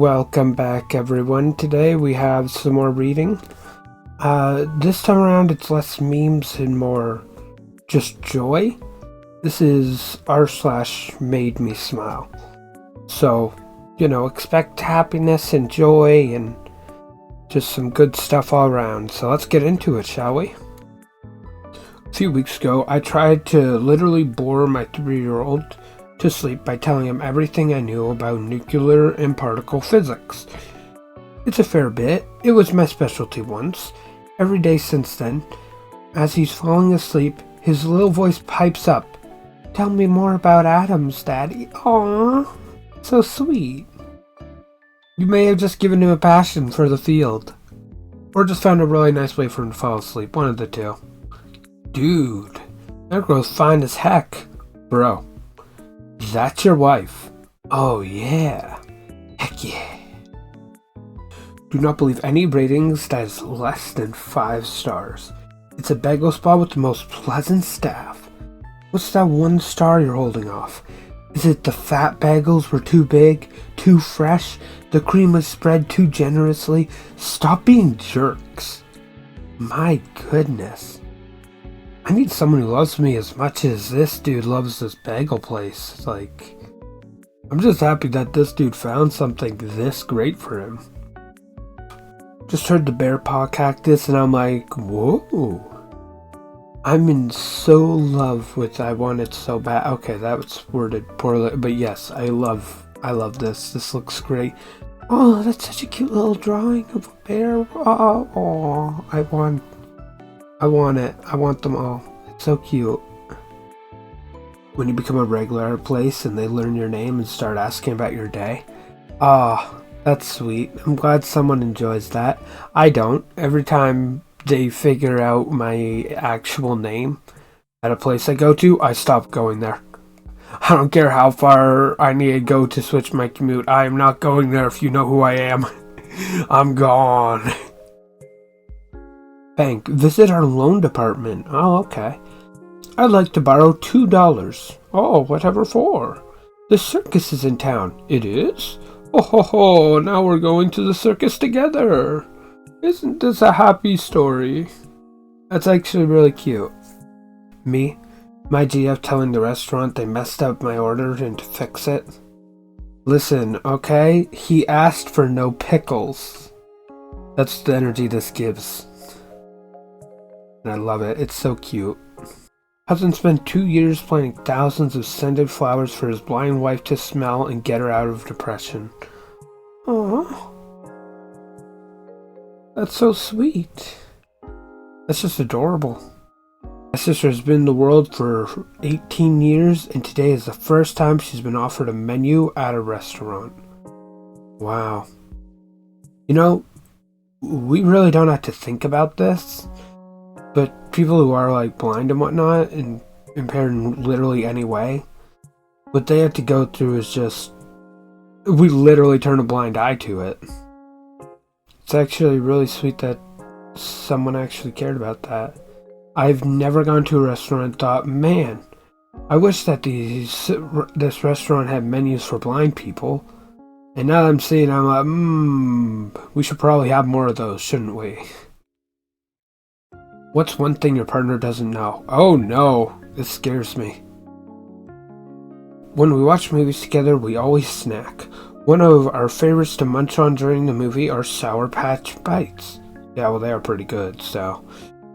welcome back everyone. Today we have some more reading. This time around it's less memes and more just joy. This is r/MadeMeSmile. So, expect happiness and joy and just some good stuff all around. So let's get into it, shall we? A few weeks ago, I tried to literally bore my 3-year-old to sleep by telling him everything I knew about nuclear and particle physics. It's a fair bit. It was my specialty once. Every day since then, as he's falling asleep, his little voice pipes up. "Tell me more about atoms, Daddy." Aww, so sweet. You may have just given him a passion for the field. Or just found a really nice way for him to fall asleep. One of the two. Dude, that girl's fine as heck. Bro, that's your wife. Oh yeah. Heck yeah. Do not believe any ratings that is less than 5 stars. It's a bagel spot with the most pleasant staff. What's that 1 star you're holding off? Is it the fat bagels were too big, too fresh, the cream was spread too generously? Stop being jerks. My goodness. I need someone who loves me as much as this dude loves this bagel place. I'm just happy that this dude found something this great for him. Just heard the bear paw cactus and I'm like, whoa. I'm in so love with I want it so bad. Okay, that was worded poorly, but yes, I love this. This looks great. Oh, that's such a cute little drawing of a bear. Oh, I want it. I want them all. It's so cute. When you become a regular at a place and they learn your name and start asking about your day. Ah, that's sweet. I'm glad someone enjoys that. I don't. Every time they figure out my actual name at a place I go to, I stop going there. I don't care how far I need to go to switch my commute. I am not going there if you know who I am. I'm gone. Bank, visit our loan department. Oh, okay. I'd like to borrow $2. Oh, whatever for? The circus is in town. It is? Oh ho ho, now we're going to the circus together. Isn't this a happy story? That's actually really cute. Me, my GF telling the restaurant they messed up my order and to fix it. Listen, okay? He asked for no pickles. That's the energy this gives. And I love it. It's so cute. Husband spent 2 years planting thousands of scented flowers for his blind wife to smell and get her out of depression. Aww. That's so sweet. That's just adorable. My sister has been in the world for 18 years, and today is the first time she's been offered a menu at a restaurant. Wow. We really don't have to think about this. But people who are blind and whatnot and impaired in literally any way, what they have to go through is we literally turn a blind eye to it. It's actually really sweet that someone actually cared about that. I've never gone to a restaurant and thought, man, I wish that this restaurant had menus for blind people. And now that I'm seeing, I'm like, we should probably have more of those, shouldn't we? What's one thing your partner doesn't know? Oh no, this scares me. When we watch movies together, we always snack. One of our favorites to munch on during the movie are Sour Patch Bites. Yeah, well, they are pretty good, so.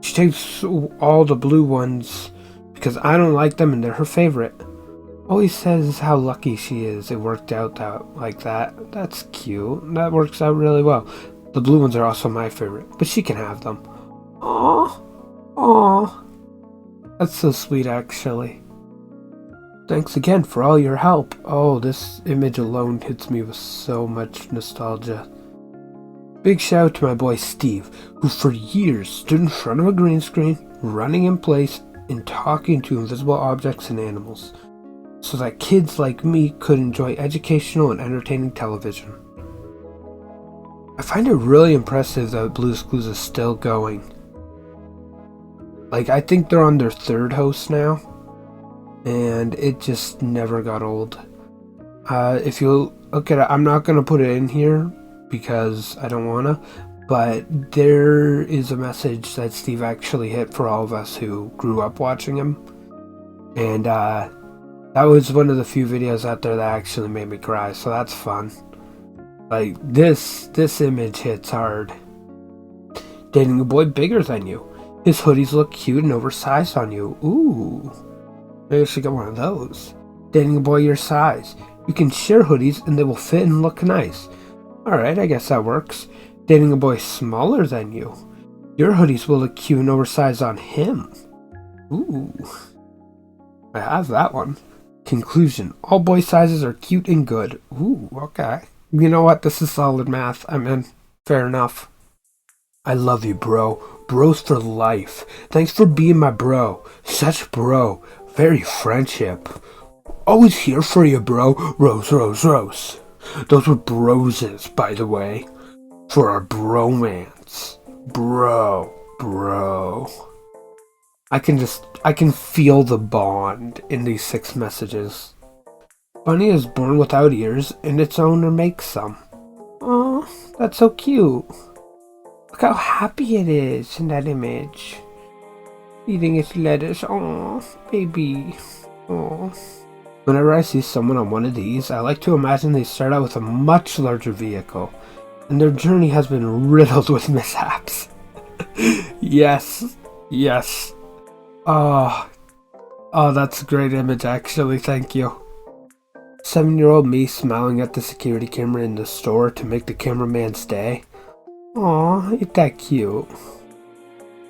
She takes all the blue ones because I don't like them and they're her favorite. Always says how lucky she is it worked out like that. That's cute. That works out really well. The blue ones are also my favorite, but she can have them. Aww. Aww. That's so sweet, actually. Thanks again for all your help. Oh, this image alone hits me with so much nostalgia. Big shout out to my boy Steve, who for years stood in front of a green screen, running in place and talking to invisible objects and animals, so that kids like me could enjoy educational and entertaining television. I find it really impressive that Blue's Clues is still going. I think they're on their 3rd host now, and it just never got old. If you okay, I'm not gonna put it in here because I don't wanna, but there is a message that Steve actually hit for all of us who grew up watching him. And that was one of the few videos out there that actually made me cry, so that's fun. Like, this image hits hard. Dating a boy bigger than you. His hoodies look cute and oversized on you. Ooh. Maybe I should get one of those. Dating a boy your size. You can share hoodies and they will fit and look nice. Alright, I guess that works. Dating a boy smaller than you. Your hoodies will look cute and oversized on him. Ooh. I have that one. Conclusion. All boy sizes are cute and good. Ooh, okay. You know what? This is solid math. I'm in. Fair enough. I love you, bro. Bros for life. Thanks for being my bro. Such bro. Very friendship. Always here for you, bro. Rose, rose, rose. Those were broses, by the way. For our bromance. Bro. I can feel the bond in these 6 messages. Bunny is born without ears, and its owner makes some. Aw, that's so cute. Look how happy it is in that image. Eating its lettuce. Aw, baby. Aw. Whenever I see someone on one of these, I like to imagine they start out with a much larger vehicle, and their journey has been riddled with mishaps. Yes. Oh, that's a great image, actually. Thank you. 7-year-old me smiling at the security camera in the store to make the cameraman's day. Aw, ain't that cute.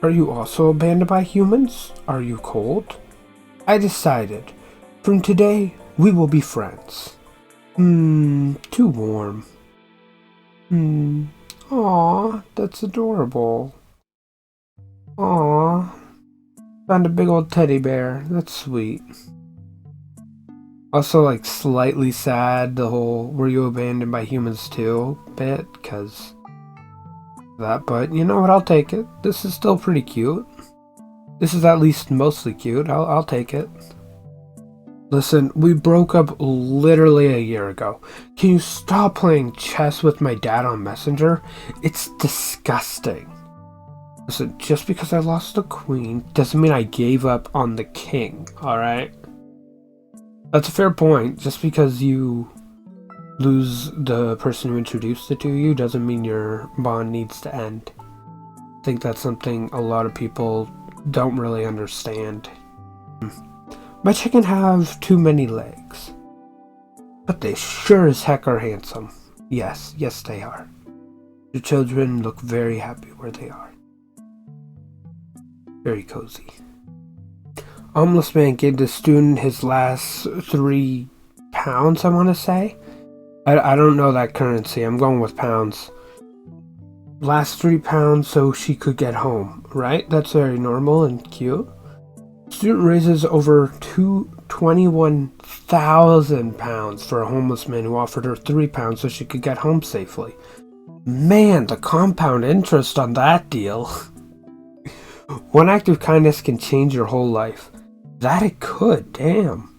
Are you also abandoned by humans? Are you cold? I decided. From today, we will be friends. Too warm. Aw, that's adorable. Aw. Found a big old teddy bear. That's sweet. Also, like, slightly sad, the whole were you abandoned by humans too bit, because that, but you know what, I'll take it. This is still pretty cute. This is at least mostly cute. I'll take it. Listen, we broke up literally a year ago. Can you stop playing chess with my dad on Messenger? It's disgusting. Listen, just because I lost the queen doesn't mean I gave up on the king, alright? That's a fair point. Just because you lose the person who introduced it to you doesn't mean your bond needs to end. I think that's something a lot of people don't really understand. My chicken have too many legs. But they sure as heck are handsome. Yes they are. Your children look very happy where they are. Very cozy. Homeless man gave the student his last £3, I want to say. I don't know that currency. I'm going with pounds. Last £3 so she could get home, right? That's very normal and cute. Student raises over £21,000 for a homeless man who offered her £3 so she could get home safely. Man, the compound interest on that deal. One act of kindness can change your whole life. That it could, damn.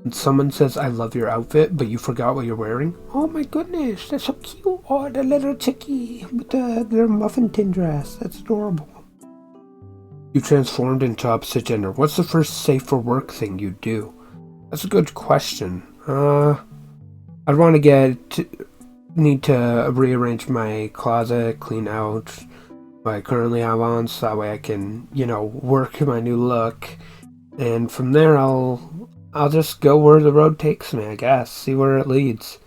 When someone says, I love your outfit, but you forgot what you're wearing. Oh my goodness, that's so cute. Oh, the little chickie with their muffin tin dress. That's adorable. You transformed into opposite gender. What's the first safe for work thing you do? That's a good question. I'd want to need to rearrange my closet, clean out what I currently have on, so that way I can, work my new look. And from there, I'll just go where the road takes me, I guess. See where it leads.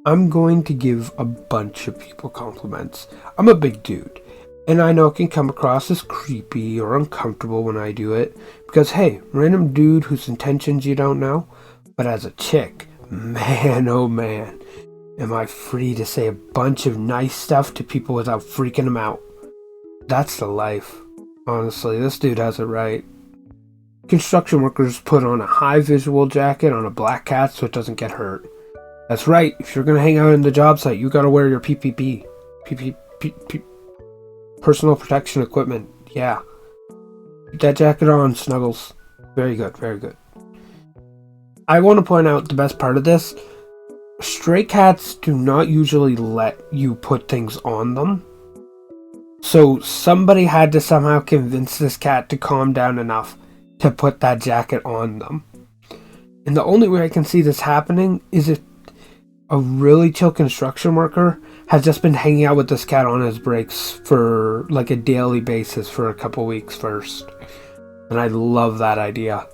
I'm going to give a bunch of people compliments. I'm a big dude, and I know it can come across as creepy or uncomfortable when I do it, because hey, random dude whose intentions you don't know, but as a chick, man oh man, am I free to say a bunch of nice stuff to people without freaking them out. That's the life. Honestly, this dude has it right. Construction workers put on a high visual jacket on a black cat so it doesn't get hurt. That's right, if you're gonna hang out in the job site, you gotta wear your PPP. Personal protection equipment. Yeah. Keep that jacket on, Snuggles. Very good, very good. I want to point out the best part of this. Stray cats do not usually let you put things on them. So somebody had to somehow convince this cat to calm down enough to put that jacket on them. And the only way I can see this happening is if a really chill construction worker has just been hanging out with this cat on his breaks for like a daily basis for a couple weeks first. And I love that idea.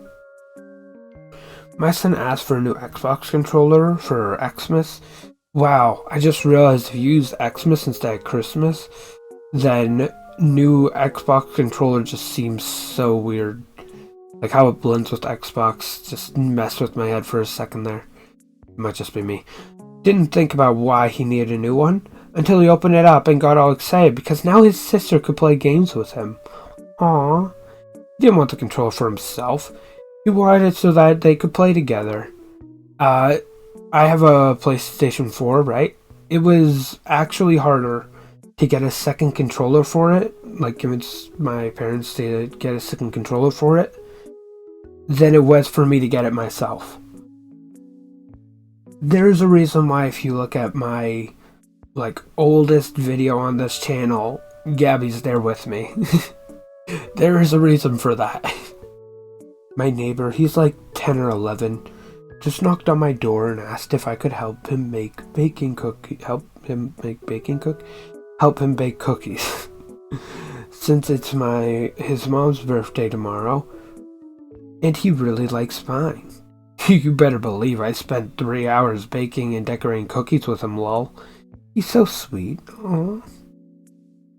My son asked for a new Xbox controller for Xmas. Wow, I just realized if you use Xmas instead of Christmas, then new Xbox controller just seems so weird. Like how it blends with Xbox just messed with my head for a second there. It might just be me. Didn't think about why he needed a new one until he opened it up and got all excited because now his sister could play games with him. Aww. He didn't want the controller for himself. He wanted it so that they could play together. I have a PlayStation 4, right? It was actually harder to get a second controller for it, like convince my parents to get a second controller for it, than it was for me to get it myself. There's a reason why if you look at my oldest video on this channel, Gabby's there with me. There is a reason for that. My neighbor, he's like 10 or 11, just knocked on my door and asked if I could help him bake cookies. Since it's his mom's birthday tomorrow, and he really likes mine. You better believe I spent 3 hours baking and decorating cookies with him, lol. He's so sweet. Aww.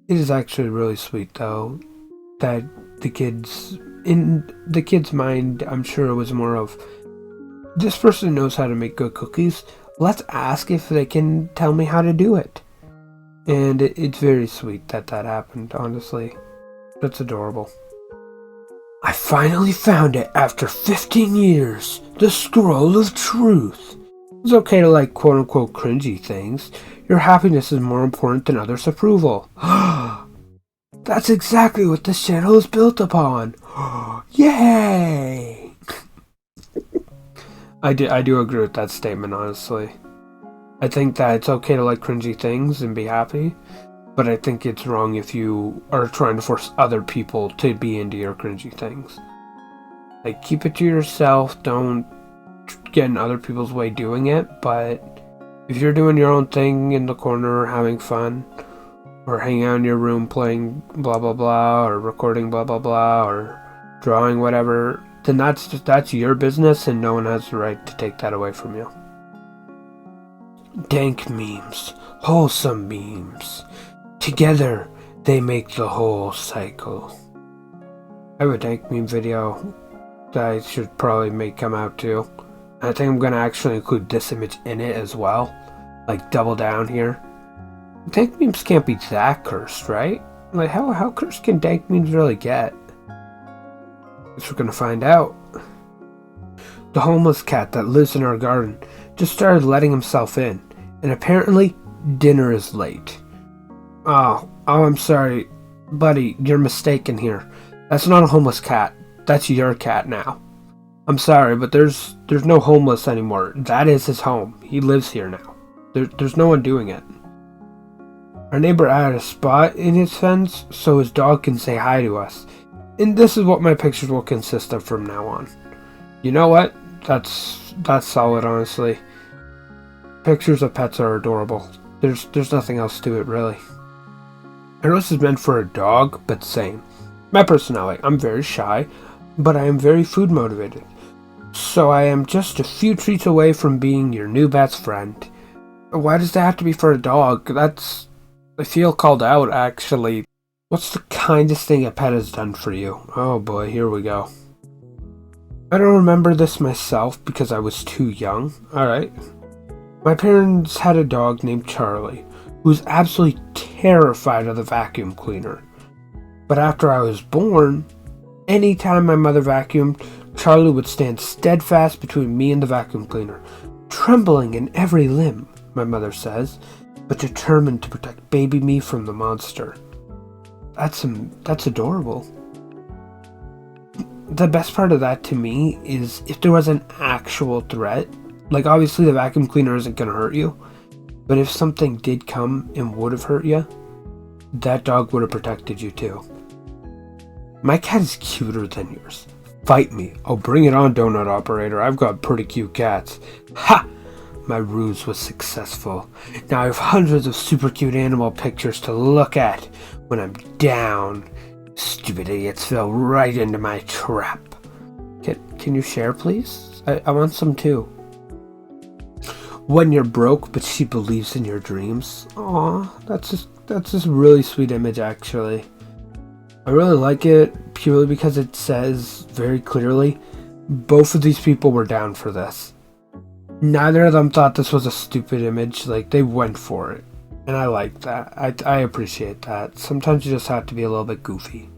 It is actually really sweet, though, that in the kid's mind, I'm sure it was more of, this person knows how to make good cookies. Let's ask if they can tell me how to do it. And it's very sweet that happened, honestly. That's adorable. I finally found it after 15 years. The Scroll of Truth. It's okay to like quote-unquote cringy things. Your happiness is more important than others' approval. That's exactly what this channel is built upon. Yay! I do agree with that statement, honestly. I think that it's okay to like cringy things and be happy, but I think it's wrong if you are trying to force other people to be into your cringy things. Like, keep it to yourself, don't get in other people's way doing it, but if you're doing your own thing in the corner, having fun, or hanging out in your room playing blah blah blah, or recording blah blah blah, or drawing whatever, then that's your business and no one has the right to take that away from you. Dank memes, wholesome memes. Together, they make the whole cycle. I have a dank meme video that I should probably come out too. I think I'm gonna actually include this image in it as well. Like, double down here. Dank memes can't be that cursed, right? Like, how cursed can dank memes really get? Guess we're gonna find out. The homeless cat that lives in our garden just started letting himself in, and apparently dinner is late. Oh, I'm sorry, buddy, you're mistaken here. That's not a homeless cat. That's your cat now. I'm sorry, but there's no homeless anymore. That is his home. He lives here now. There's no one doing it. Our neighbor added a spot in his fence so his dog can say hi to us. And this is what my pictures will consist of from now on. You know what? That's solid, honestly. Pictures of pets are adorable. There's nothing else to it, really. I know this is meant for a dog, but same. My personality, I'm very shy, but I am very food motivated. So I am just a few treats away from being your new best friend. Why does that have to be for a dog? I feel called out, actually. What's the kindest thing a pet has done for you? Oh boy, here we go. I don't remember this myself because I was too young. Alright. My parents had a dog named Charlie, who was absolutely terrified of the vacuum cleaner. But after I was born, anytime my mother vacuumed, Charlie would stand steadfast between me and the vacuum cleaner, trembling in every limb, my mother says, but determined to protect baby me from the monster. That's adorable. The best part of that to me is if there was an actual threat, Like, obviously the vacuum cleaner isn't gonna hurt you, but if something did come and would have hurt you, that dog would have protected you too. My cat is cuter than yours. Fight me. Oh, bring it on, donut operator. I've got pretty cute cats. Ha! My ruse was successful. Now I have hundreds of super cute animal pictures to look at when I'm down. Stupid idiots fell right into my trap. Can you share, please? I want some too. When you're broke, but she believes in your dreams. Aw, that's just a really sweet image, actually. I really like it purely because it says very clearly both of these people were down for this. Neither of them thought this was a stupid image. Like, they went for it. And I like that. I appreciate that. Sometimes you just have to be a little bit goofy.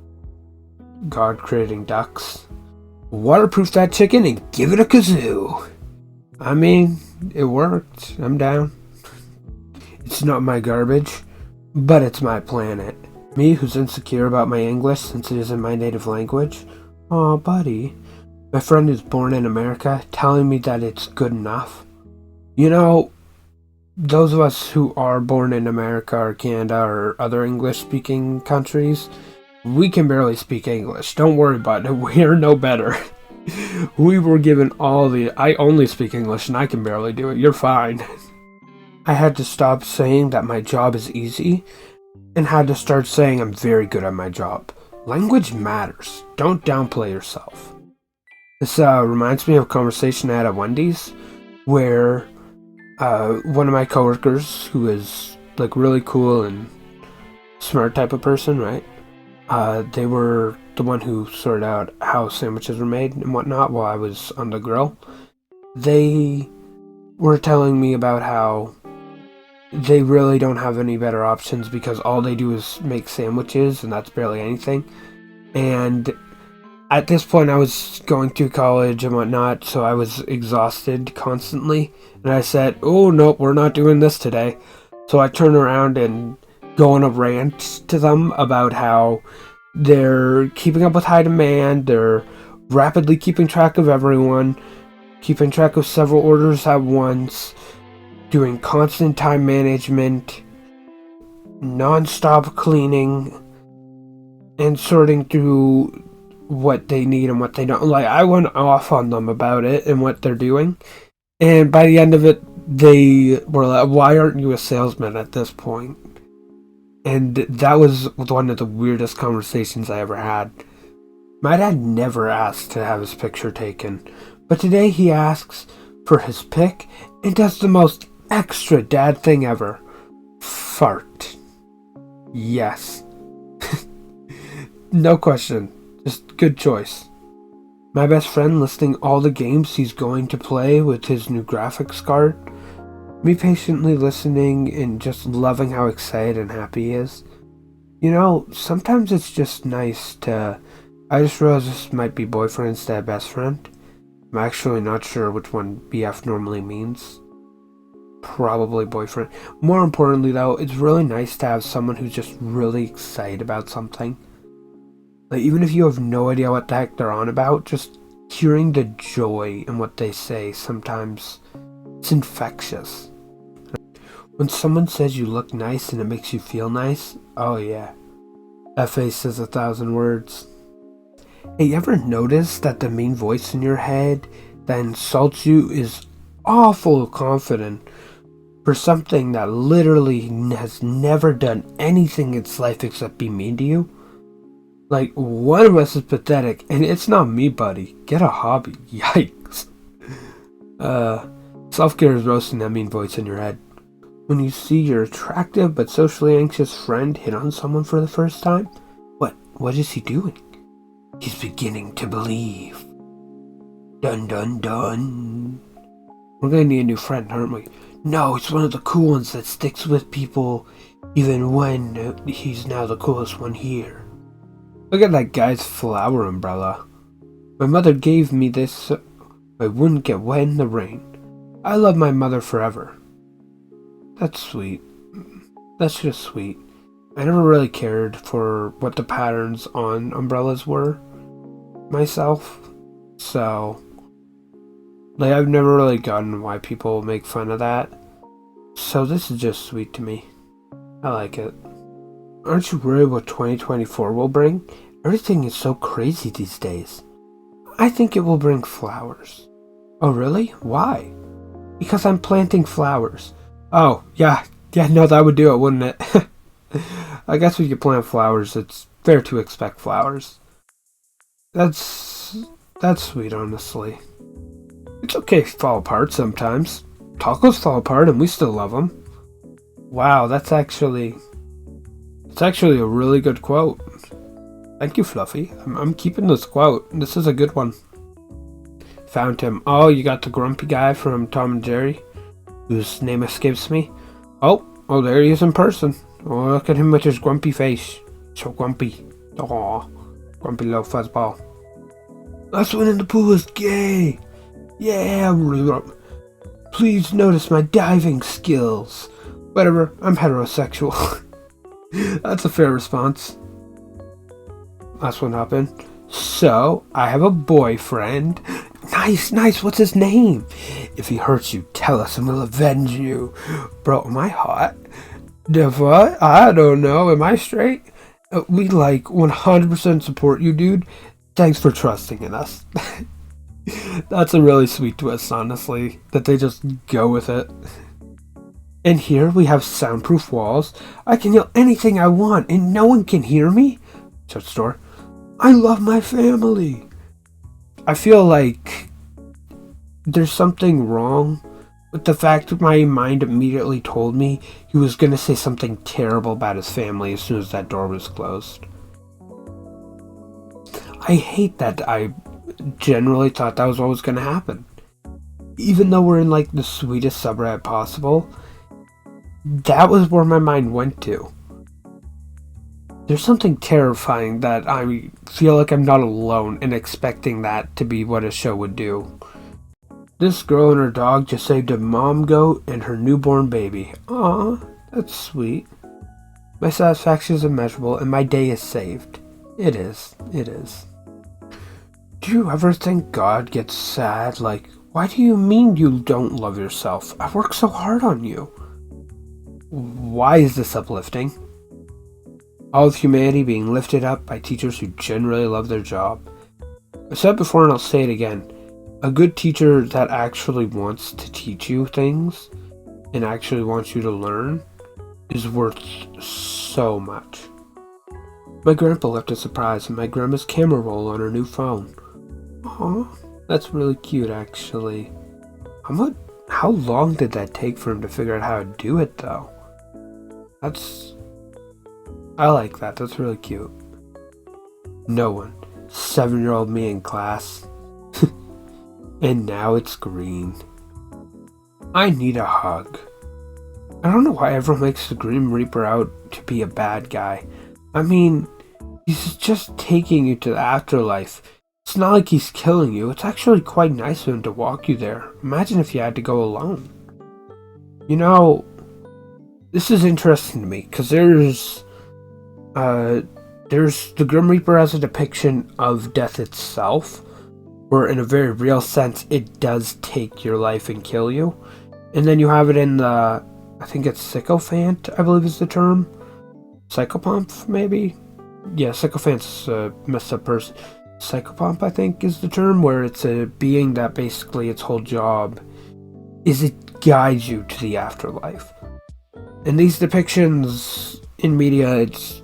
God creating ducks. Waterproof that chicken and give it a kazoo. I mean, it worked. I'm down. It's not my garbage, but it's my planet. Me, who's insecure about my English since it isn't my native language. Aw, buddy. My friend who's born in America telling me that it's good enough. You know, those of us who are born in America or Canada or other English-speaking countries, we can barely speak English. Don't worry about it. We're no better. We were given I only speak English and I can barely do it. You're fine. I had to stop saying that my job is easy and had to start saying I'm very good at my job. Language matters. Don't downplay yourself. This reminds me of a conversation I had at Wendy's where one of my coworkers, who is like really cool and smart type of person, right? They were the one who sorted out how sandwiches were made and whatnot while I was on the grill. They were telling me about how they really don't have any better options because all they do is make sandwiches and that's barely anything. And at this point I was going through college and whatnot, so I was exhausted constantly. And I said, oh nope, we're not doing this today. So I turned around and go on a rant to them about how they're keeping up with high demand, they're rapidly keeping track of everyone, keeping track of several orders at once, doing constant time management, non-stop cleaning, and sorting through what they need and what they don't. Like, I went off on them about it and what they're doing, and by the end of it, they were like, why aren't you a salesman at this point? And that was one of the weirdest conversations I ever had. My dad never asked to have his picture taken, but today he asks for his pic and does the most extra dad thing ever. Fart. Yes. No question. Just good choice. My best friend listing all the games he's going to play with his new graphics card. Me patiently listening and just loving how excited and happy he is. You know, sometimes it's just nice to... I just realized this might be boyfriend instead of best friend. I'm actually not sure which one BF normally means. Probably boyfriend. More importantly though, it's really nice to have someone who's just really excited about something. Like, even if you have no idea what the heck they're on about, just hearing the joy in what they say sometimes, it's infectious. When someone says you look nice and it makes you feel nice, oh yeah. That face says 1,000 words. Hey, you ever notice that the mean voice in your head that insults you is awful confident for something that literally has never done anything in its life except be mean to you? Like, one of us is pathetic, and it's not me, buddy. Get a hobby. Yikes. Self-care is roasting that mean voice in your head. When you see your attractive but socially anxious friend hit on someone for the first time, what is he doing? He's beginning to believe. Dun dun dun. We're gonna need a new friend, aren't we? No, it's one of the cool ones that sticks with people even when he's now the coolest one here. Look at that guy's flower umbrella. My mother gave me this so I wouldn't get wet in the rain. I love my mother forever. That's sweet. That's just sweet. I never really cared for what the patterns on umbrellas were myself. So, Like, I've never really gotten why people make fun of that. So this is just sweet to me. I like it. Aren't you worried what 2024 will bring? Everything is so crazy these days. I think it will bring flowers. Oh really? Why? Because I'm planting flowers. Oh, yeah, no, that would do it, wouldn't it? I guess when you plant flowers, it's fair to expect flowers. That's sweet, honestly. It's okay to fall apart sometimes. Tacos fall apart and we still love them. Wow, it's actually a really good quote. Thank you, Fluffy. I'm keeping this quote. This is a good one. Found him. Oh, you got the grumpy guy from Tom and Jerry, whose name escapes me. Oh, there he is in person. Oh, look at him with his grumpy face. So grumpy. Aw, grumpy little fuzzball. Last one in the pool is gay. Yeah. Please notice my diving skills. Whatever, I'm heterosexual. That's a fair response. Last one happened. So, I have a boyfriend. Nice, what's his name? If he hurts you, tell us and we'll avenge you. Bro, am I hot? The what? I don't know, am I straight? We 100% support you, dude. Thanks for trusting in us. That's a really sweet twist, honestly, that they just go with it. And here we have soundproof walls. I can yell anything I want and no one can hear me. Church store. I love my family. I feel like there's something wrong with the fact that my mind immediately told me he was going to say something terrible about his family as soon as that door was closed. I hate that I generally thought that was what was going to happen. Even though we're in the sweetest subreddit possible, that was where my mind went to. There's something terrifying that I feel like I'm not alone in expecting that to be what a show would do. This girl and her dog just saved a mom goat and her newborn baby. Aw, that's sweet. My satisfaction is immeasurable and my day is saved. It is. Do you ever think God gets sad? Why do you mean you don't love yourself? I worked so hard on you. Why is this uplifting? All of humanity being lifted up by teachers who genuinely love their job. I said before and I'll say it again. A good teacher that actually wants to teach you things and actually wants you to learn is worth so much. My grandpa left a surprise in my grandma's camera roll on her new phone. Aw, that's really cute actually. How long did that take for him to figure out how to do it though? I like that. That's really cute. No one. 7-year-old me in class. And now it's green. I need a hug. I don't know why everyone makes the Grim Reaper out to be a bad guy. I mean, he's just taking you to the afterlife. It's not like he's killing you. It's actually quite nice of him to walk you there. Imagine if you had to go alone. You know, this is interesting to me, because there's the Grim Reaper as a depiction of death itself, where in a very real sense it does take your life and kill you. And then you have it in the, I think it's sycophant, I believe is the term. Psychopomp, maybe? Yeah, sycophant's a messed up person. Psychopomp, I think, is the term, where it's a being that basically its whole job is it guides you to the afterlife. And these depictions in media, it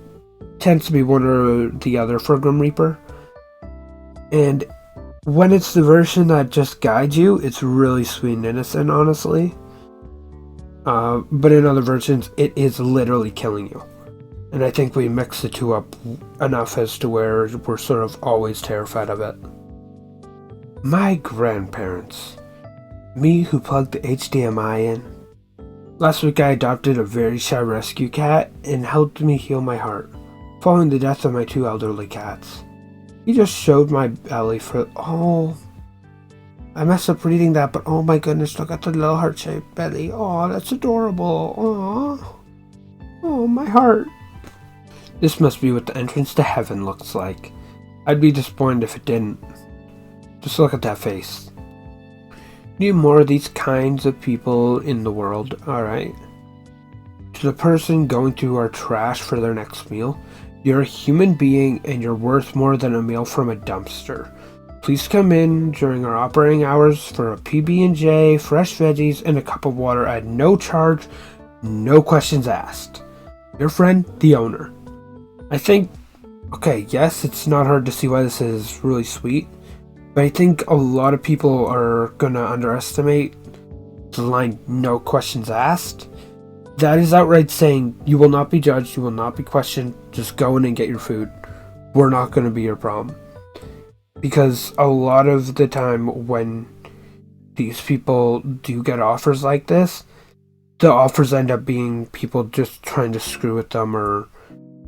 tends to be one or the other for Grim Reaper. And when it's the version that just guides you, it's really sweet and innocent, honestly. But in other versions, it is literally killing you. And I think we mix the two up enough as to where we're sort of always terrified of it. My grandparents. Me who plugged the HDMI in. Last week I adopted a very shy rescue cat and helped me heal my heart, following the death of my 2 elderly cats. He just showed my belly for... Oh, I messed up reading that, but oh my goodness, look at the little heart-shaped belly. Oh, that's adorable. Oh, my heart. This must be what the entrance to heaven looks like. I'd be disappointed if it didn't. Just look at that face. Need more of these kinds of people in the world, alright? To the person going through our trash for their next meal, you're a human being and you're worth more than a meal from a dumpster. Please come in during our operating hours for a PB&J, fresh veggies, and a cup of water at no charge, no questions asked. Your friend, the owner. I think, okay, yes, it's not hard to see why this is really sweet, but I think a lot of people are gonna underestimate the line, no questions asked. That is outright saying, you will not be judged, you will not be questioned, just go in and get your food. We're not gonna be your problem. Because a lot of the time when these people do get offers like this, the offers end up being people just trying to screw with them or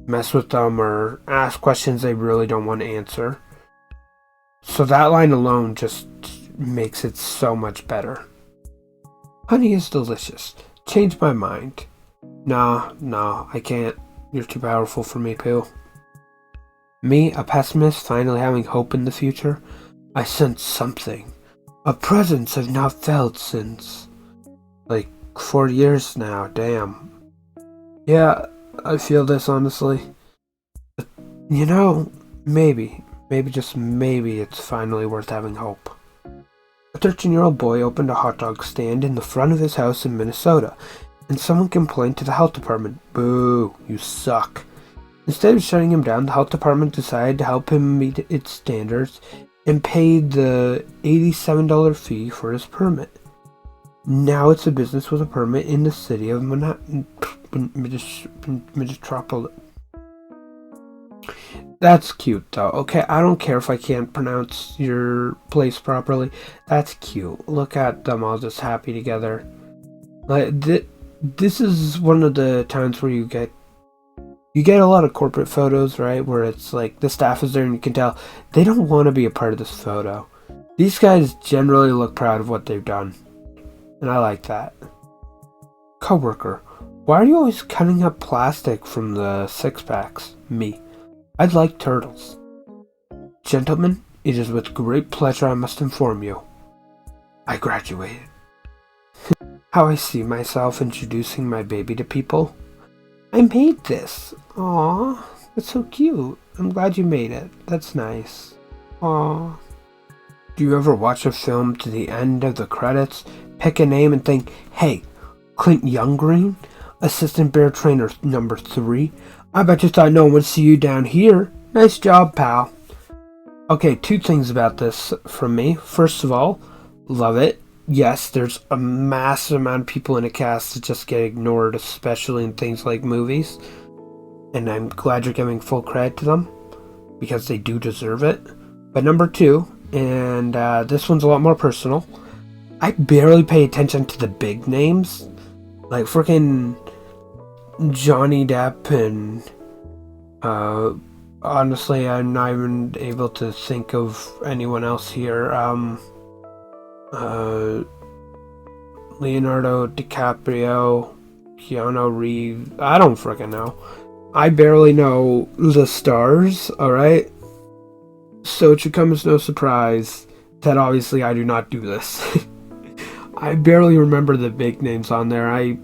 mess with them or ask questions they really don't want to answer. So that line alone just makes it so much better. Honey is delicious. Changed my mind. Nah, I can't. You're too powerful for me, Pooh. Me, a pessimist, finally having hope in the future, I sense something. A presence I've not felt since, 4 years now, damn. Yeah, I feel this, honestly. But, maybe just maybe it's finally worth having hope. A 13-year-old boy opened a hot dog stand in the front of his house in Minnesota, and someone complained to the health department. Boo, you suck. Instead of shutting him down, the health department decided to help him meet its standards and paid the $87 fee for his permit. Now it's a business with a permit in the city of Metropolis. That's cute, though. Okay, I don't care if I can't pronounce your place properly. That's cute. Look at them all just happy together. This is one of the times where you get a lot of corporate photos, right? Where it's like the staff is there and you can tell they don't want to be a part of this photo. These guys generally look proud of what they've done. And I like that. Coworker, why are you always cutting up plastic from the six-packs? Me. I'd like turtles. Gentlemen, it is with great pleasure I must inform you. I graduated. How I see myself introducing my baby to people. I made this. Aww, that's so cute. I'm glad you made it. That's nice. Aww. Do you ever watch a film to the end of the credits, pick a name and think, hey, Clint Younggreen, assistant bear trainer number 3? I bet you thought no one would see you down here. Nice job, pal. Okay, 2 things about this from me. First of all, love it. Yes, there's a massive amount of people in a cast that just get ignored, especially in things like movies. And I'm glad you're giving full credit to them, because they do deserve it. But number 2, and this one's a lot more personal, I barely pay attention to the big names. Like freaking Johnny Depp and honestly, I'm not even able to think of anyone else here. Leonardo DiCaprio, Keanu Reeves, I don't freaking know. I barely know the stars, alright? So it should come as no surprise that obviously I do not do this. I barely remember the big names on there. I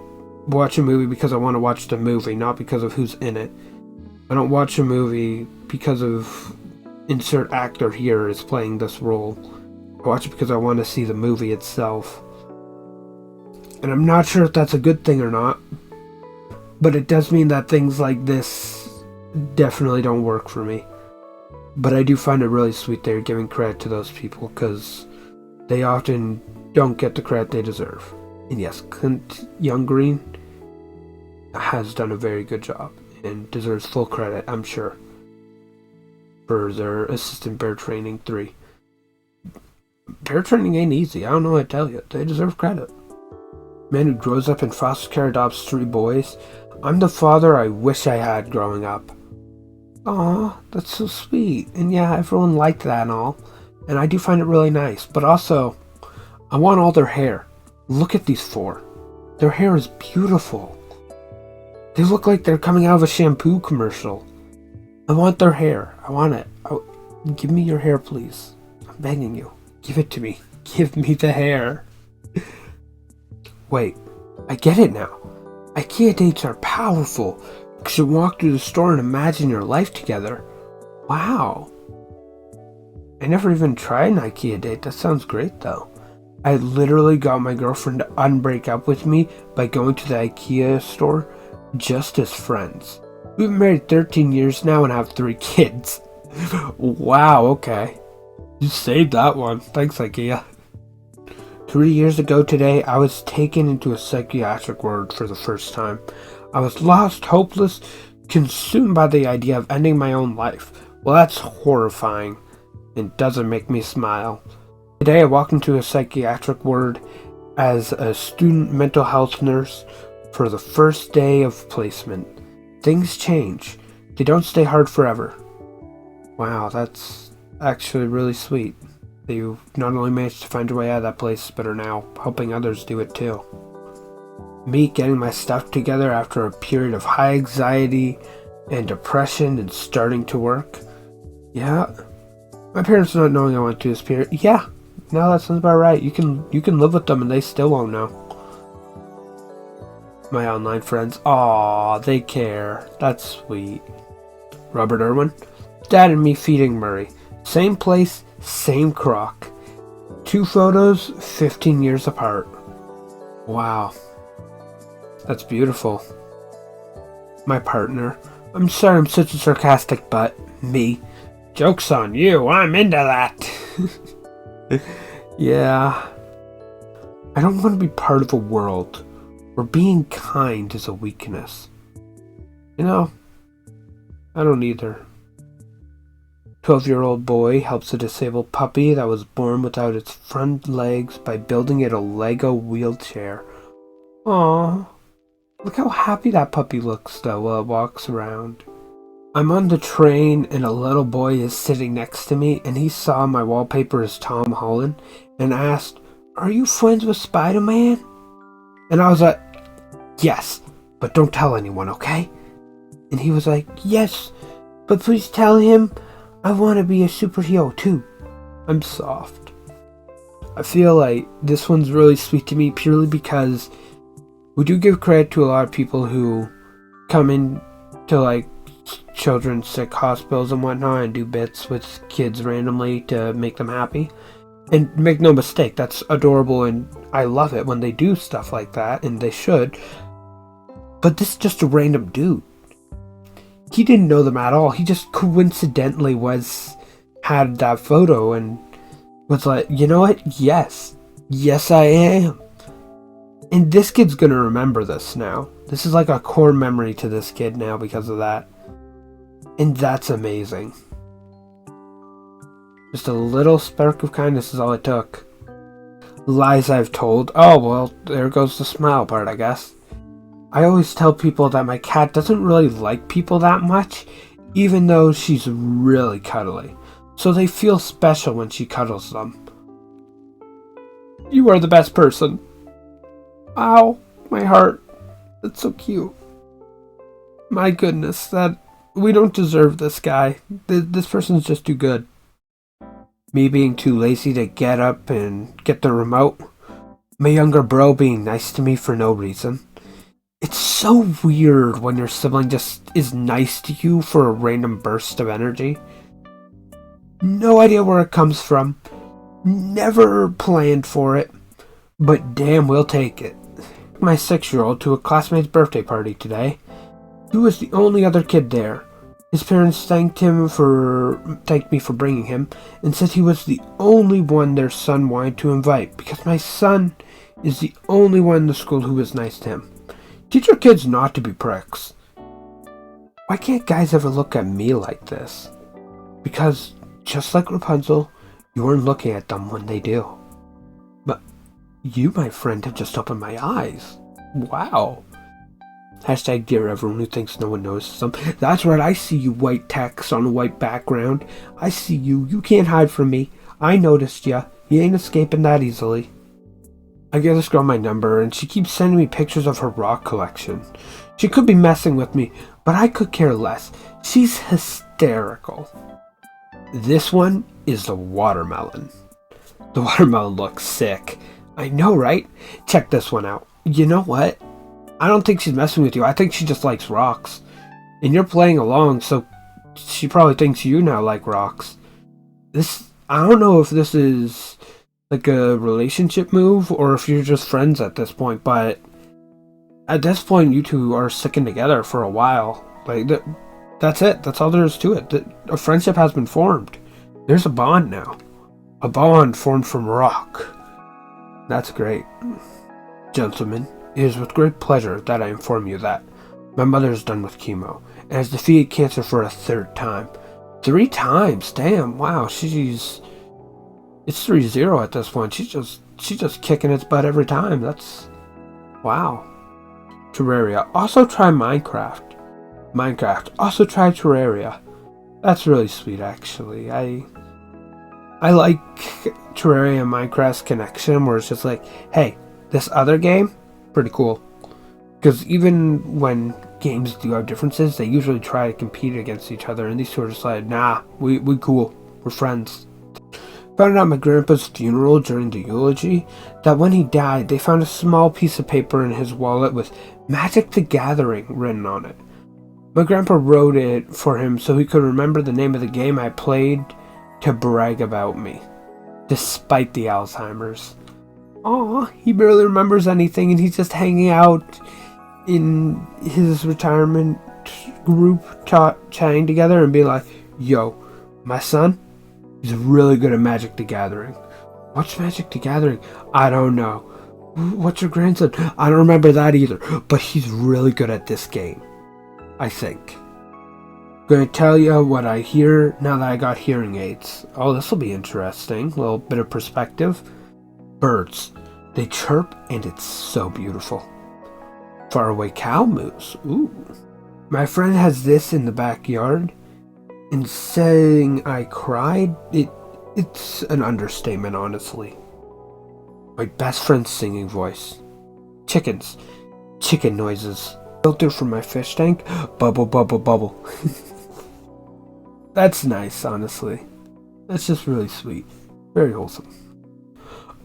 watch a movie because I want to watch the movie, not because of who's in it. I don't watch a movie because of insert actor here is playing this role. I watch it because I want to see the movie itself. And I'm not sure if that's a good thing or not, but it does mean that things like this definitely don't work for me. But I do find it really sweet they're giving credit to those people, because they often don't get the credit they deserve. And yes, Clint Younggreen has done a very good job and deserves full credit, I'm sure, for their assistant bear training 3. Bear training ain't easy, I don't know what to tell you. They deserve credit. Man who grows up in foster care adopts 3 boys. I'm the father I wish I had growing up. Aw, that's so sweet. And yeah, everyone liked that and all. And I do find it really nice. But also, I want all their hair. Look at these 4. Their hair is beautiful. They look like they're coming out of a shampoo commercial. I want their hair. I want it. Give me your hair, please. I'm begging you. Give it to me. Give me the hair. Wait, I get it now. IKEA dates are powerful because you walk through the store and imagine your life together. Wow. I never even tried an IKEA date. That sounds great though. I literally got my girlfriend to unbreak up with me by going to the IKEA store just as friends. We've been married 13 years now and have 3 kids. Wow, okay. You saved that one. Thanks, IKEA. 3 years ago today, I was taken into a psychiatric ward for the first time. I was lost, hopeless, consumed by the idea of ending my own life. Well, that's horrifying and doesn't make me smile. Today, I walked into a psychiatric ward as a student mental health nurse for the first day of placement. Things change. They don't stay hard forever. Wow, that's actually really sweet. You not only managed to find your way out of that place, but are now helping others do it too. Me getting my stuff together after a period of high anxiety and depression and starting to work. Yeah. My parents not knowing I went through this period. Yeah. No, that sounds about right. You can live with them and they still won't know. My online friends. Aw, they care. That's sweet. Robert Irwin. Dad and me feeding Murray. Same place, same crock. 2 photos, 15 years apart. Wow. That's beautiful. My partner. I'm sorry I'm such a sarcastic butt. Me. Joke's on you, I'm into that. Yeah. I don't want to be part of a world where being kind is a weakness. You know, I don't either. 12-year-old boy helps a disabled puppy that was born without its front legs by building it a Lego wheelchair. Aww. Look how happy that puppy looks though while it walks around. I'm on the train and a little boy is sitting next to me and he saw my wallpaper as Tom Holland and asked, "Are you friends with Spider-Man?" And I was like, "Yes, but don't tell anyone, okay?" And he was like, "Yes, but please tell him I want to be a superhero too." I'm soft. I feel like this one's really sweet to me purely because we do give credit to a lot of people who come in to like children's sick hospitals and whatnot and do bits with kids randomly to make them happy. And make no mistake, that's adorable and I love it when they do stuff like that, and they should. But this is just a random dude. He didn't know them at all. He just coincidentally had that photo and was like, "You know what? Yes. Yes, I am." And this kid's gonna remember this now. This is like a core memory to this kid now because of that. And that's amazing. Just a little spark of kindness is all it took. Lies I've told. Oh, well, there goes the smile part, I guess. I always tell people that my cat doesn't really like people that much, even though she's really cuddly. So they feel special when she cuddles them. You are the best person. Ow, my heart. That's so cute. My goodness, that we don't deserve this guy. This person's just too good. Me being too lazy to get up and get the remote. My younger bro being nice to me for no reason. It's so weird when your sibling just is nice to you for a random burst of energy. No idea where it comes from. Never planned for it. But damn, we'll take it. My 6-year-old to a classmate's birthday party today. He was the only other kid there. His parents thanked me for bringing him and said he was the only one their son wanted to invite because my son is the only one in the school who was nice to him. Teach your kids not to be pricks. Why can't guys ever look at me like this? Because, just like Rapunzel, you aren't looking at them when they do. But you, my friend, have just opened my eyes. Wow. Hashtag dear everyone who thinks no one notices them. That's right, I see you, white text on a white background. I see you. You can't hide from me. I noticed ya. You ain't escaping that easily. I give this girl my number, and she keeps sending me pictures of her rock collection. She could be messing with me, but I could care less. She's hysterical. This one is the watermelon. The watermelon looks sick. I know, right? Check this one out. You know what? I don't think she's messing with you. I think she just likes rocks. And you're playing along, so she probably thinks you now like rocks. I don't know if this is like a relationship move or if you're just friends at this point, but at this point you two are sticking together for a while. Like, that's it. That's all there is to it. A friendship has been formed. There's a bond now. A bond formed from rock. That's great. Gentlemen, it is with great pleasure that I inform you that my mother is done with chemo and has defeated cancer for a 3rd time. 3 times? Damn, wow, it's 3-0 at this point. She's just kicking its butt every time. That's wow. Terraria. Also try Minecraft. Also try Terraria. That's really sweet, actually. I like Terraria and Minecraft's connection, where it's just like, hey, this other game, pretty cool. Because even when games do have differences, they usually try to compete against each other, and these two are just like, nah, we cool, we're friends. Found out at my grandpa's funeral during the eulogy that when he died, they found a small piece of paper in his wallet with Magic the Gathering written on it. My grandpa wrote it for him so he could remember the name of the game I played to brag about me, despite the Alzheimer's. Aw, he barely remembers anything, and he's just hanging out in his retirement group chatting together and being like, yo, my son, he's really good at Magic the Gathering. What's Magic the Gathering? I don't know. What's your grandson? I don't remember that either, but he's really good at this game, I think. Gonna tell you what I hear now that I got hearing aids. Oh, this will be interesting. A little bit of perspective. Birds. They chirp and it's so beautiful. Faraway cow moose. Ooh. My friend has this in the backyard. And saying I cried, it's an understatement, honestly. My best friend's singing voice. Chickens. Chicken noises. Filter from my fish tank. Bubble, bubble, bubble. That's nice, honestly. That's just really sweet. Very wholesome.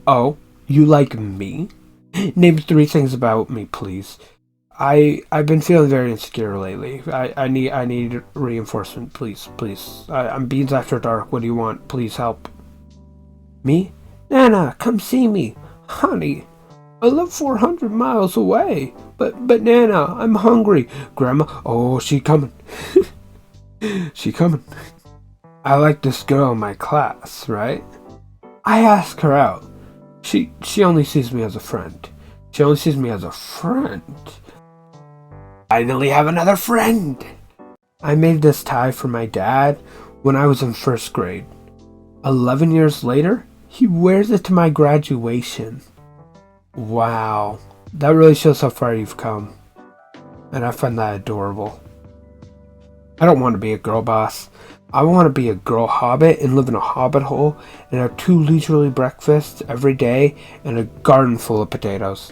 Oh, you like me? Name 3 things about me, please. I've been feeling very insecure lately. I need reinforcement, please. I'm Beans After Dark. What do you want? Please help. Me? Nana, come see me. Honey, I live 400 miles away. But Nana, I'm hungry. Grandma, oh, she coming. She coming. I like this girl in my class, right? I ask her out. She only sees me as a friend. Finally have another friend. I made this tie for my dad when I was in 1st grade. 11 years later, he wears it to my graduation. Wow, that really shows how far you've come. And I find that adorable. I don't want to be a girl boss. I want to be a girl hobbit and live in a hobbit hole and have 2 leisurely breakfasts every day and a garden full of potatoes.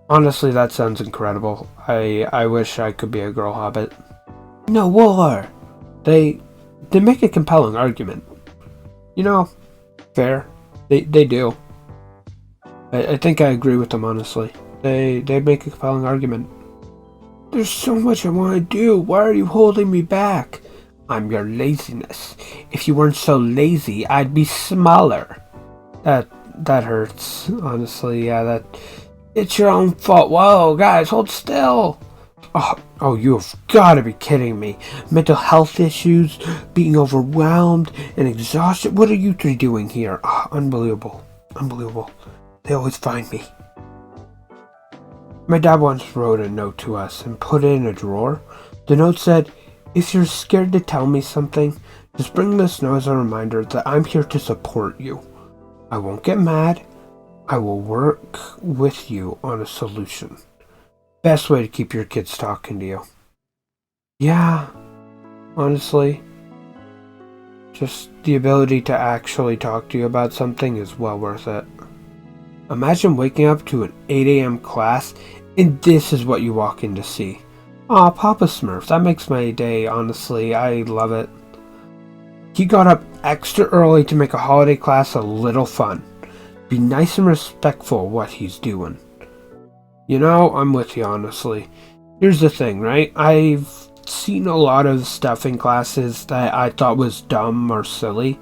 Honestly, that sounds incredible. I wish I could be a girl hobbit. No war! They make a compelling argument. You know, fair. They do. I think I agree with them, honestly. They make a compelling argument. There's so much I want to do. Why are you holding me back? I'm your laziness. If you weren't so lazy, I'd be smaller. That hurts, honestly. Yeah, it's your own fault. Whoa, guys, hold still. Oh, you've got to be kidding me. Mental health issues, being overwhelmed, and exhausted. What are you 3 doing here? Oh, unbelievable. They always find me. My dad once wrote a note to us and put it in a drawer. The note said, if you're scared to tell me something, just bring this note as a reminder that I'm here to support you. I won't get mad. I will work with you on a solution. Best way to keep your kids talking to you. Yeah, honestly, just the ability to actually talk to you about something is well worth it. Imagine waking up to an 8 a.m. class and this is what you walk in to see. Aw, Papa Smurf, that makes my day, honestly. I love it. He got up extra early to make a holiday class a little fun. Be nice and respectful of what he's doing. You know, I'm with you, honestly. Here's the thing, right? I've seen a lot of stuff in classes that I thought was dumb or silly,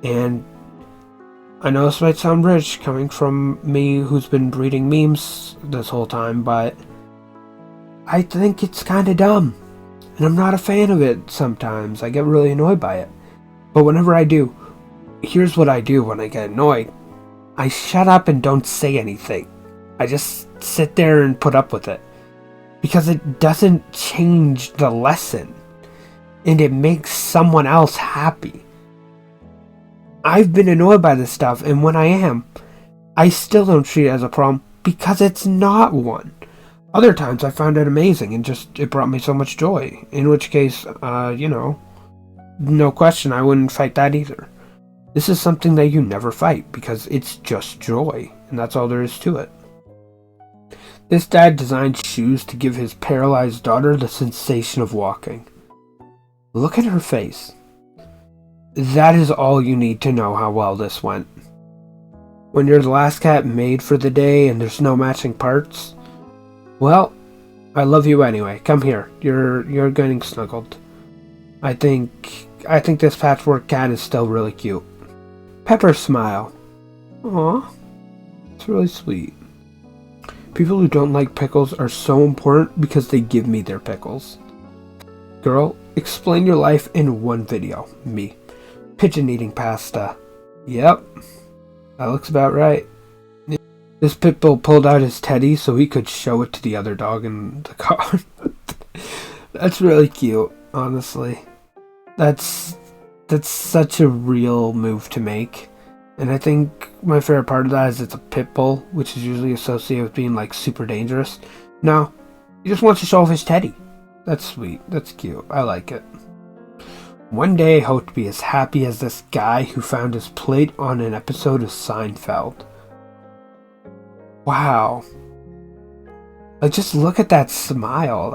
and I know this might sound rich coming from me who's been reading memes this whole time, but I think it's kind of dumb. And I'm not a fan of it sometimes. I get really annoyed by it. But whenever I do, here's what I do when I get annoyed. I shut up and don't say anything. I just sit there and put up with it. Because it doesn't change the lesson. And it makes someone else happy. I've been annoyed by this stuff, and when I am, I still don't treat it as a problem because it's not one. Other times I found it amazing and it brought me so much joy. In which case, no question, I wouldn't fight that either. This is something that you never fight because it's just joy, and that's all there is to it. This dad designed shoes to give his paralyzed daughter the sensation of walking. Look at her face. That is all you need to know how well this went. When you're the last cat made for the day and there's no matching parts, well, I love you anyway. Come here. You're getting snuggled. I think this patchwork cat is still really cute. Pepper smile. Aw, it's really sweet. People who don't like pickles are so important because they give me their pickles. Girl, explain your life in one video. Me. Pigeon eating pasta. Yep. That looks about right. This pit bull pulled out his teddy so he could show it to the other dog in the car. That's really cute, honestly. That's such a real move to make. And I think my favorite part of that is it's a pit bull, which is usually associated with being like super dangerous. No, he just wants to show off his teddy. That's sweet. That's cute. I like it. One day I hope to be as happy as this guy who found his plate on an episode of Seinfeld. Wow. Like, just look at that smile.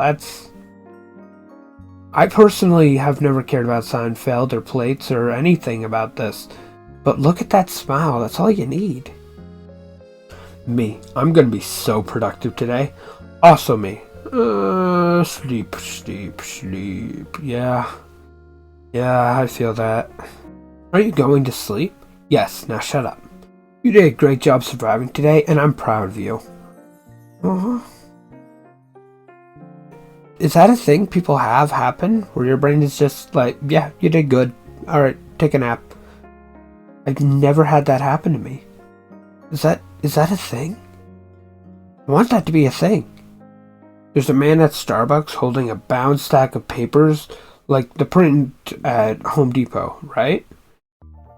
I personally have never cared about Seinfeld or plates or anything about this. But look at that smile. That's all you need. Me. I'm gonna be so productive today. Also me. Sleep. Yeah, I feel that. Are you going to sleep? Yes, now shut up. You did a great job surviving today, and I'm proud of you. Uh-huh. Is that a thing people have happen? Where your brain is just like, yeah, you did good. Alright, take a nap. I've never had that happen to me. Is that a thing? I want that to be a thing. There's a man at Starbucks holding a bound stack of papers like the print at Home Depot, right?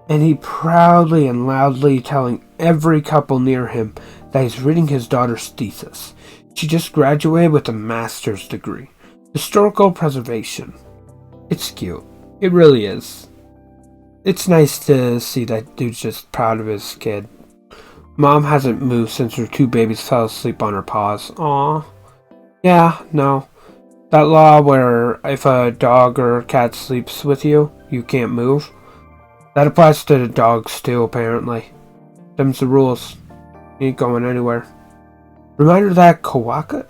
And he proudly and loudly telling every couple near him that he's reading his daughter's thesis. She just graduated with a master's degree. Historical preservation. It's cute. It really is. It's nice to see that dude's just proud of his kid. Mom hasn't moved since her two babies fell asleep on her paws. Aww. Yeah, no. That law where if a dog or cat sleeps with you, you can't move. That applies to the dogs too, apparently. Them's the rules. You ain't going anywhere. Reminder that Quokkas?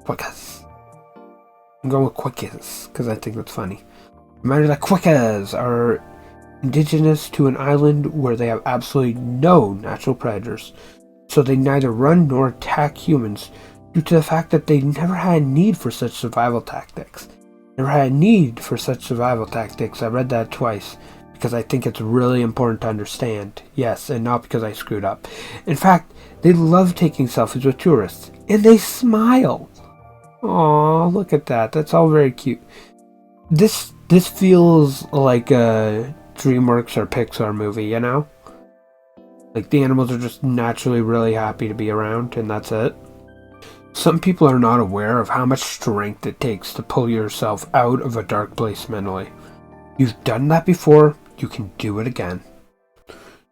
Quokkas. I'm going with Quokkas, because I think that's funny. Reminder that Quokkas are indigenous to an island where they have absolutely no natural predators, so they neither run nor attack humans due to the fact that they never had a need for such survival tactics. I read that twice because I think it's really important to understand. Yes, and not because I screwed up. In fact, they love taking selfies with tourists, and they smile. Aw, look at that. That's all very cute. This feels like a DreamWorks or Pixar movie, you know? Like, the animals are just naturally really happy to be around, and that's it. Some people are not aware of how much strength it takes to pull yourself out of a dark place mentally. You've done that before, you can do it again.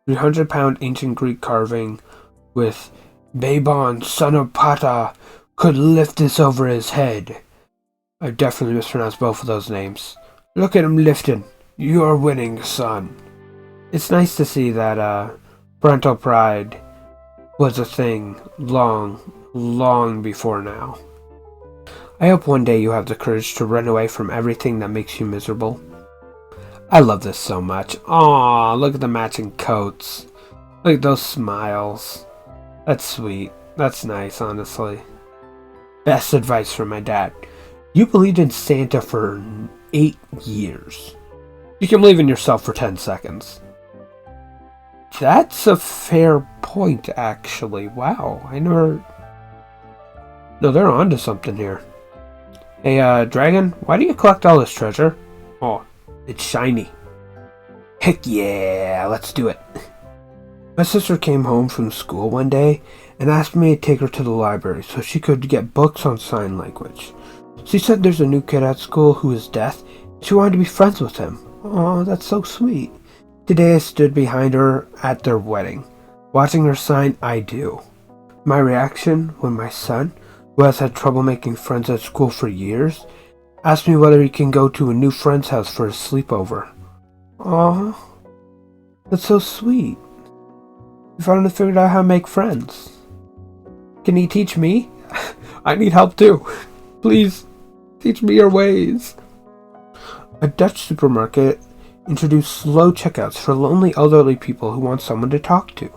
300-pound ancient Greek carving with Babon, son of Pata, could lift this over his head. I definitely mispronounced both of those names. Look at him lifting. You're winning, son. It's nice to see that parental pride was a thing long, long before now. I hope one day you have the courage to run away from everything that makes you miserable. I love this so much. Aw, look at the matching coats. Look at those smiles. That's sweet. That's nice, honestly. Best advice from my dad. You believed in Santa for 8 years. You can believe in yourself for 10 seconds. That's a fair point, actually. Wow, I never... No, they're onto something here. Hey, Dragon, why do you collect all this treasure? Oh, it's shiny. Heck yeah, let's do it. My sister came home from school one day and asked me to take her to the library so she could get books on sign language. She said there's a new kid at school who is deaf and she wanted to be friends with him. Oh, that's so sweet. Today I stood behind her at their wedding, watching her sign I do. My reaction when my son, who has had trouble making friends at school for years, asked me whether he can go to a new friend's house for a sleepover. Aw, that's so sweet. We finally figured out how to make friends. Can he teach me? I need help too. Please, teach me your ways. A Dutch supermarket introduced slow checkouts for lonely elderly people who want someone to talk to.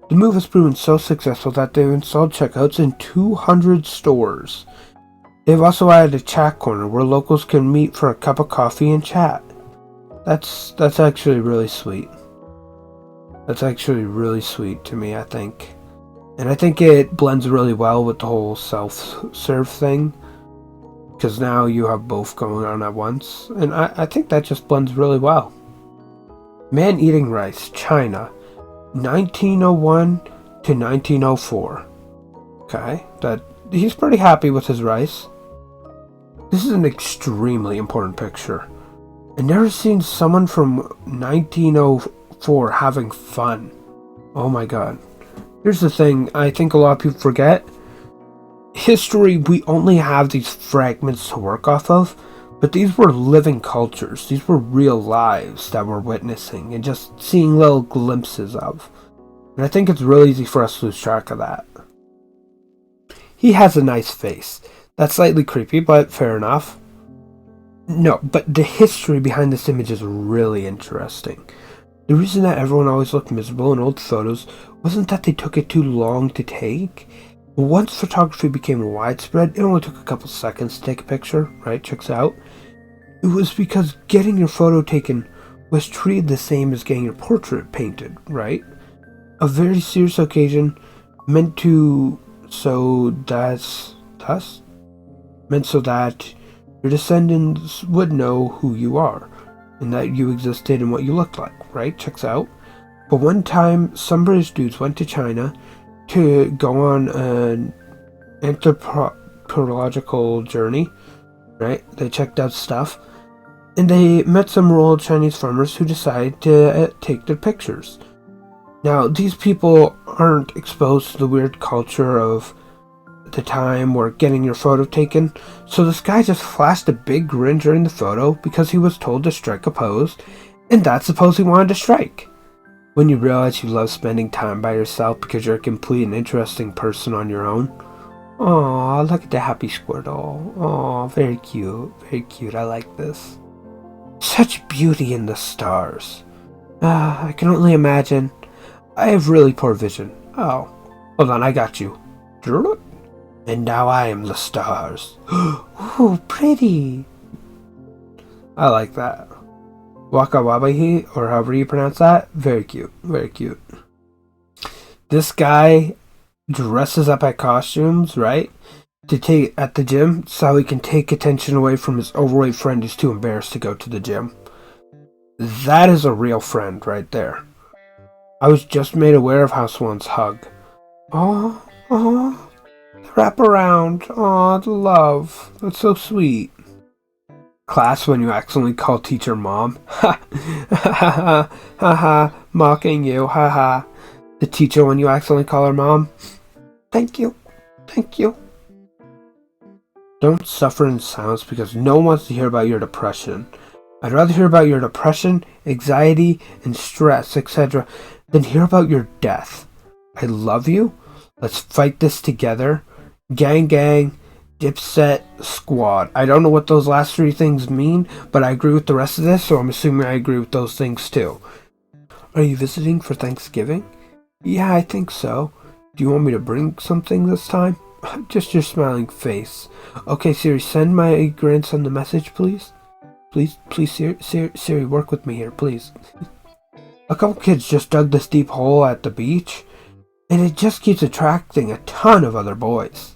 The move has proven so successful that they've installed checkouts in 200 stores. They've also added a chat corner where locals can meet for a cup of coffee and chat. That's actually really sweet. That's actually really sweet to me, I think. And I think it blends really well with the whole self-serve thing. Because now you have both going on at once. And I think that just blends really well. Man eating rice, China, 1901 to 1904. Okay, he's pretty happy with his rice. This is an extremely important picture. I've never seen someone from 1904 having fun. Oh my god. Here's the thing I think a lot of people forget. History, we only have these fragments to work off of, but these were living cultures. These were real lives that we're witnessing and just seeing little glimpses of. And I think it's really easy for us to lose track of that. He has a nice face. That's slightly creepy, but fair enough. No, but the history behind this image is really interesting. The reason that everyone always looked miserable in old photos wasn't that they took it too long to take. Once photography became widespread, it only took a couple seconds to take a picture, right? Checks out. It was because getting your photo taken was treated the same as getting your portrait painted, right? A very serious occasion meant so that your descendants would know who you are and that you existed and what you looked like, right? Checks out. But one time, some British dudes went to China to go on an anthropological journey, right? They checked out stuff, and they met some rural Chinese farmers who decided to take their pictures. Now, these people aren't exposed to the weird culture of the time or getting your photo taken, so this guy just flashed a big grin during the photo because he was told to strike a pose, and that's the pose he wanted to strike. When you realize you love spending time by yourself because you're a complete and interesting person on your own. Aw, look at the happy Squirtle. Aw, very cute. Very cute. I like this. Such beauty in the stars. I can only imagine. I have really poor vision. Oh, hold on, I got you. And now I am the stars. Ooh, pretty. I like that. Waka Wabahi, or however you pronounce that, very cute, very cute. This guy dresses up at costumes, right? To take at the gym so he can take attention away from his overweight friend who's too embarrassed to go to the gym. That is a real friend right there. I was just made aware of how someone's hug. Aw, aw, the wrap around, aw, the love. That's so sweet. Class when you accidentally call teacher mom. Ha ha ha ha, mocking you, ha ha. The teacher when you accidentally call her mom. Thank you, thank you. Don't suffer in silence because no one wants to hear about your depression. I'd rather hear about your depression, anxiety, and stress, etc., than hear about your death. I love you. Let's fight this together. Gang, gang, Dipset, squad. I don't know what those last three things mean, but I agree with the rest of this, so I'm assuming I agree with those things too. Are you visiting for Thanksgiving? Yeah, I think so. Do you want me to bring something this time? Just your smiling face. Okay, Siri, send my grandson the message, please. Please, Siri, work with me here, please. A couple kids just dug this deep hole at the beach, and it just keeps attracting a ton of other boys.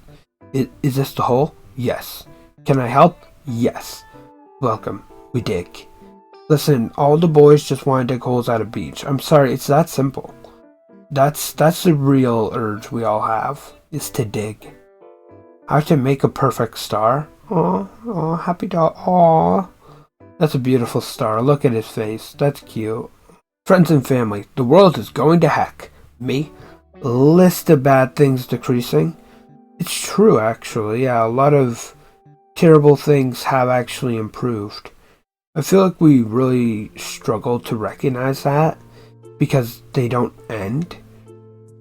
Is this the hole? Yes. Can I help? Yes. Welcome. We dig. Listen, all the boys just want to dig holes at a beach. I'm sorry, it's that simple. That's the real urge we all have, is to dig. How to make a perfect star? Aw, happy dog. Aw. That's a beautiful star. Look at his face. That's cute. Friends and family, the world is going to heck. Me? List of bad things decreasing. It's true, actually. Yeah, a lot of terrible things have actually improved. I feel like we really struggle to recognize that because they don't end.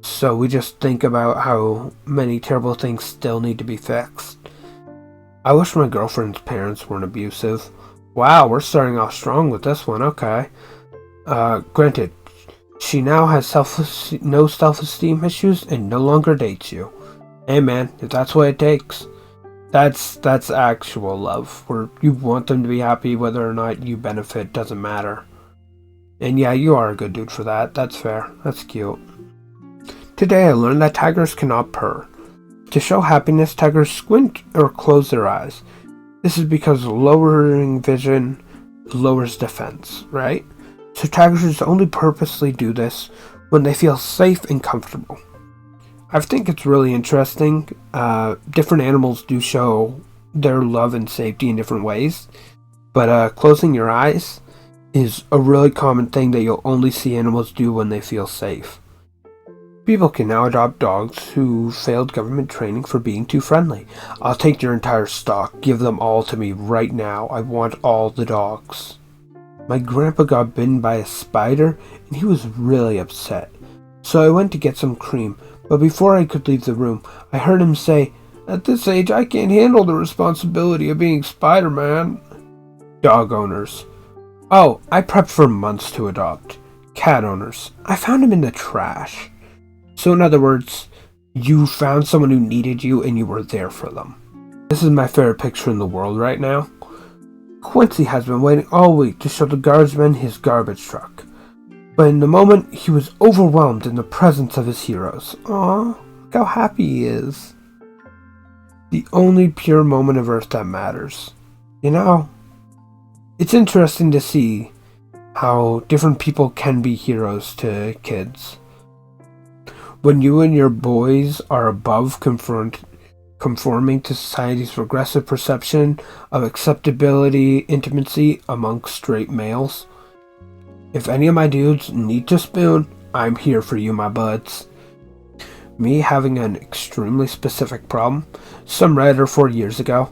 So we just think about how many terrible things still need to be fixed. I wish my girlfriend's parents weren't abusive. Wow, we're starting off strong with this one. Okay. Granted, she now has no self-esteem issues and no longer dates you. Hey man, if that's what it takes, that's actual love, where you want them to be happy whether or not you benefit, doesn't matter. And yeah, you are a good dude for that. That's fair. That's cute. Today I learned that tigers cannot purr. To show happiness, tigers squint or close their eyes. This is because lowering vision lowers defense, right? So tigers only purposely do this when they feel safe and comfortable. I think it's really interesting. Different animals do show their love and safety in different ways, but closing your eyes is a really common thing that you'll only see animals do when they feel safe. People can now adopt dogs who failed government training for being too friendly. I'll take your entire stock. Give them all to me right now. I want all the dogs. My grandpa got bitten by a spider and he was really upset. So I went to get some cream, but before I could leave the room, I heard him say, "At this age, I can't handle the responsibility of being Spider-Man." Dog owners. Oh, I prepped for months to adopt. Cat owners. I found him in the trash. So in other words, you found someone who needed you and you were there for them. This is my favorite picture in the world right now. Quincy has been waiting all week to show the guardsman his garbage truck. But in the moment, he was overwhelmed in the presence of his heroes. Aw, look how happy he is. The only pure moment of Earth that matters. You know, it's interesting to see how different people can be heroes to kids. When you and your boys are above conforming to society's regressive perception of acceptability, intimacy amongst straight males. If any of my dudes need to spoon, I'm here for you, my buds. Me having an extremely specific problem, some writer 4 years ago.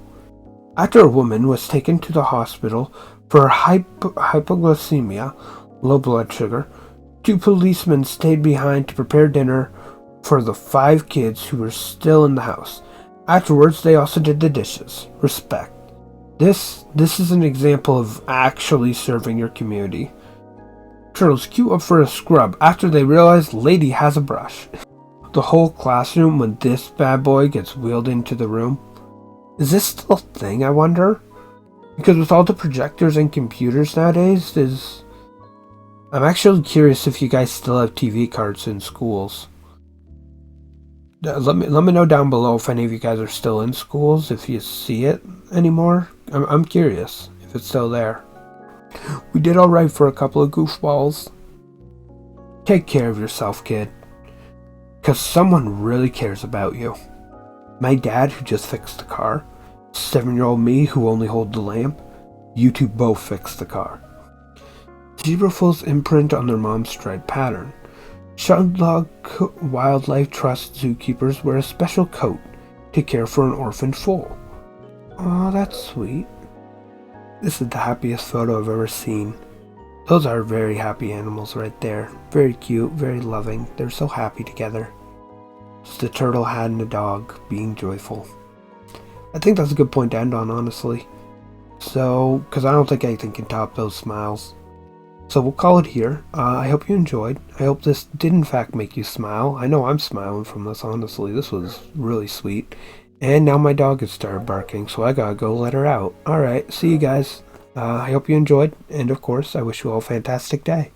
After a woman was taken to the hospital for hypoglycemia, low blood sugar, 2 policemen stayed behind to prepare dinner for the 5 kids who were still in the house. Afterwards, they also did the dishes. Respect. This is an example of actually serving your community. Turtles queue up for a scrub after they realize lady has a brush. The whole classroom when this bad boy gets wheeled into the room. Is this still a thing, I wonder? Because with all the projectors and computers nowadays, I'm actually curious if you guys still have TV cards in schools. Let me know down below if any of you guys are still in schools, if you see it anymore. I'm curious if it's still there. We did alright for a couple of goofballs. Take care of yourself, kid. Because someone really cares about you. My dad who just fixed the car. 7-year-old me who only holds the lamp. You two both fixed the car. Zebrafoals imprint on their mom's striped pattern. Shundlog Wildlife Trust zookeepers wear a special coat to care for an orphaned foal. Aw, that's sweet. This is the happiest photo I've ever seen. Those are very happy animals right there. Very cute, very loving. They're so happy together. Just a turtle hat and a dog being joyful. I think that's a good point to end on, honestly. So, because I don't think anything can top those smiles. So we'll call it here. I hope you enjoyed. I hope this did in fact make you smile. I know I'm smiling from this, honestly. This was really sweet. And now my dog has started barking, so I gotta go let her out. Alright, see you guys. I hope you enjoyed, and of course, I wish you all a fantastic day.